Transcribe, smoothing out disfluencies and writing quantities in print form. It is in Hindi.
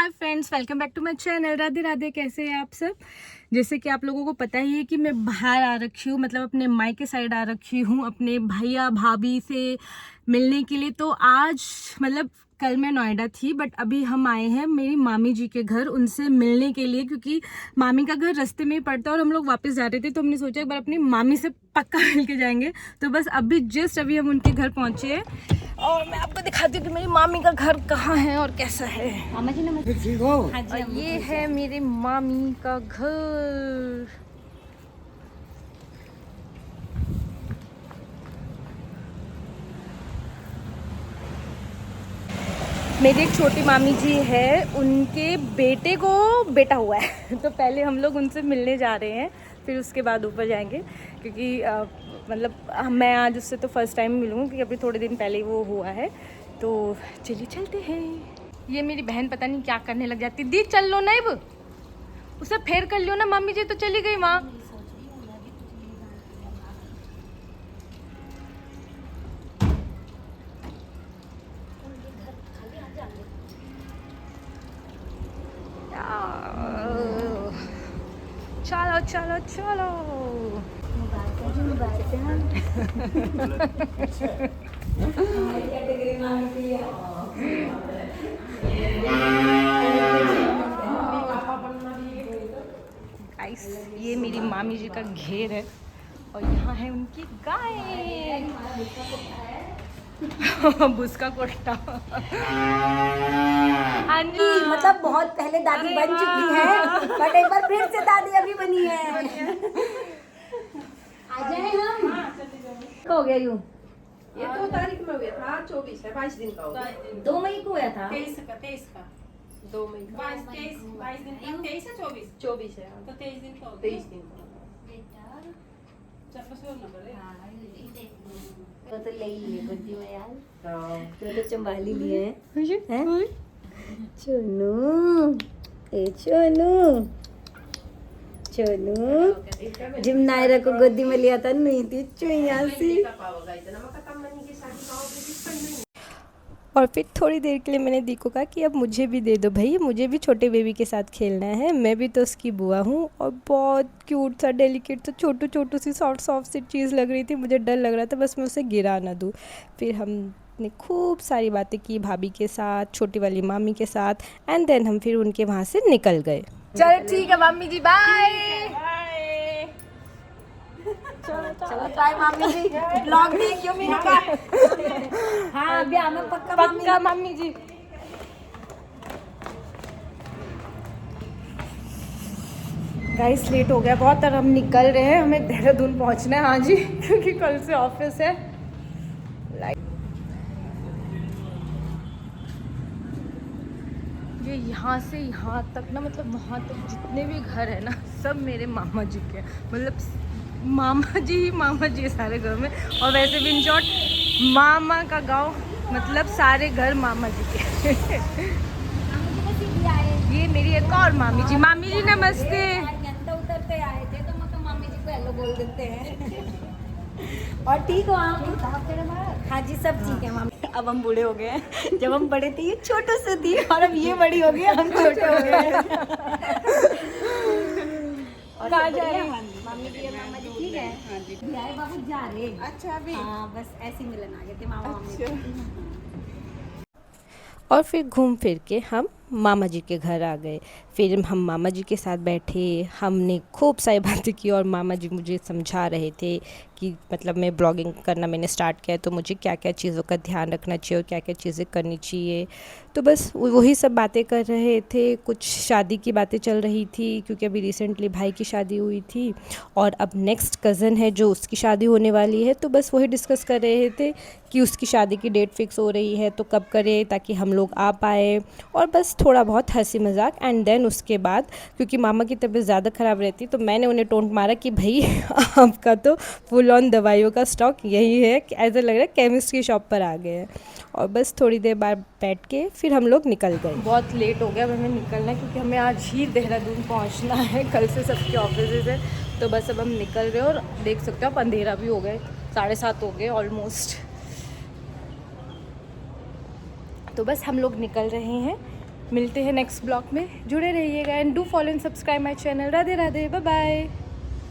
Hi friends, welcome back to my channel. Radhe Radhe. कैसे हैं आप सब? जैसे कि आप लोगों को पता ही है कि मैं बाहर आ रखी हूँ, मतलब अपने मायके साइड आ रखी हूँ अपने भैया भाभी से मिलने के लिए। तो आज मतलब कल मैं नोएडा थी, बट अभी हम आए हैं मेरी मामी जी के घर उनसे मिलने के लिए, क्योंकि मामी का घर रास्ते में ही पड़ता है और हम लोग वापस जा रहे थे। तो हमने सोचा एक बार अपनी मामी से पक्का मिल के जाएंगे। तो बस अभी हम उनके घर पहुँचे हैं और मैं आपको दिखाती हूँ कि मेरी मामी का घर कहाँ है और कैसा है। मामा जी नमस्ते। ठीक हो? हाँ जी, ये है मेरे मामी का घर। मेरी एक छोटी मामी जी है, उनके बेटे को बेटा हुआ है तो पहले हम लोग उनसे मिलने जा रहे हैं, फिर उसके बाद ऊपर जाएंगे। क्योंकि मतलब मैं आज उससे तो फर्स्ट टाइम मिलूँगी, क्योंकि अभी थोड़े दिन पहले वो हुआ है। तो चलिए चलते हैं। ये मेरी बहन पता नहीं क्या करने लग जाती। दी चल लो ना, अब उसे फेर कर लियो ना। मम्मी जी तो चली गई वहाँ। चलो चलो चलो। गाइस, ये मेरी मामी जी का घेर है और यहाँ है उनकी गाय बुसका कोष्टा। मतलब बहुत पहले दादी बन चुकी है, बट एक बार फिर से दादी अभी बनी है। आ जाए हम। हो गया यूं? ये 2 तारीख में हुआ था, 24 है, 22 दिन का हो गया। 2 मई को हुआ था। 23 का 2 मई का 22 दिन का 23 है 24 24 है, तो 23 दिन का हो 23 दिन का। चल बस वो ना करे। तो ले लिए बुद्धि में यार, हाँ। तो चंबाली लिए हैं। चुनू, ए चुनू, चुनू जिम नायरा को गोदी में लिया था, नहीं थी चुईया सी। और फिर थोड़ी देर के लिए मैंने दी को कहा कि अब मुझे भी दे दो भाई, मुझे भी छोटे बेबी के साथ खेलना है, मैं भी तो उसकी बुआ हूँ। और बहुत क्यूट सा डेलिकेट सा छोटू सी सॉफ्ट सी चीज़ लग रही थी। मुझे डर लग रहा था बस मैं उसे गिरा ना दूँ। फिर हमने खूब सारी बातें की भाभी के साथ, छोटी वाली मामी के साथ, एंड देन हम फिर उनके वहाँ से निकल गए। चलो ठीक है मामी जी, बाय। चलो बाय मामी जी, ब्लॉग देखियो मेरे का। हाँ अभी हमें पक्का मामी जी। गाइस लेट हो गया बहुत और हम निकल रहे हैं, हमें देहरादून पहुंचना है। हाँ जी, क्योंकि कल से ऑफिस है। ये यहाँ से यहाँ तक ना, मतलब वहाँ तक जितने भी घर है ना, सब मेरे मामा जी के, मतलब मामा जी है सारे घर में। और वैसे भी इन शॉर्ट मामा का गांव, मतलब सारे घर मामा जी के। ये मेरी एक और मामी जी नमस्ते। उतरते आए थे तो मतलब मामी जी को हेलो बोल देते हैं। और ठीक हो आप? हाँ जी सब ठीक है मामी। अब हम बूढ़े हो गए हैं, जब हम बड़े थे ये छोटे से थी, और अब ये बड़ी हो गई हम छोटे हो गए। और कहाँ जा रहे हैं मामी जी? मामा जी ठीक है? हाँ जी। बाबू जा रहे। अच्छा अभी हाँ बस ऐसे ही मिलन आ गए थे मामा मामी। और फिर घूम फिर के हम मामा जी के घर आ गए। फिर हम मामा जी के साथ बैठे, हमने खूब सारी बातें की और मामा जी मुझे समझा रहे थे कि मतलब मैं ब्लॉगिंग करना मैंने स्टार्ट किया है तो मुझे क्या क्या चीज़ों का ध्यान रखना चाहिए और क्या क्या चीज़ें करनी चाहिए। तो बस वही सब बातें कर रहे थे। कुछ शादी की बातें चल रही थी, क्योंकि अभी रिसेंटली भाई की शादी हुई थी और अब नेक्स्ट कज़न है जो उसकी शादी होने वाली है। तो बस वही डिस्कस कर रहे थे कि उसकी शादी की डेट फिक्स हो रही है तो कब करें ताकि हम लोग आ पाए। और बस थोड़ा बहुत हंसी मजाक। एंड देन उसके बाद क्योंकि मामा की तबीयत ज़्यादा ख़राब रहती तो मैंने उन्हें टोंट मारा कि भाई आपका तो फुल ऑन दवाइयों का स्टॉक यही है कि ऐसा लग रहा है केमिस्ट की शॉप पर आ गए हैं। और बस थोड़ी देर बाद बैठ के फिर हम लोग निकल गए। बहुत लेट हो गया, अब हमें निकलना है क्योंकि हमें आज ही देहरादून पहुंचना है, कल से सबके ऑफिस है। तो बस अब हम निकल रहे हैं और देख सकते हो आप अंधेरा भी हो गए, 7:30 हो गए ऑलमोस्ट। तो बस हम लोग निकल रहे हैं मिलते हैं नेक्स्ट ब्लॉग में, जुड़े रहिएगा and do follow and subscribe my channel. Radhe Radhe, bye bye.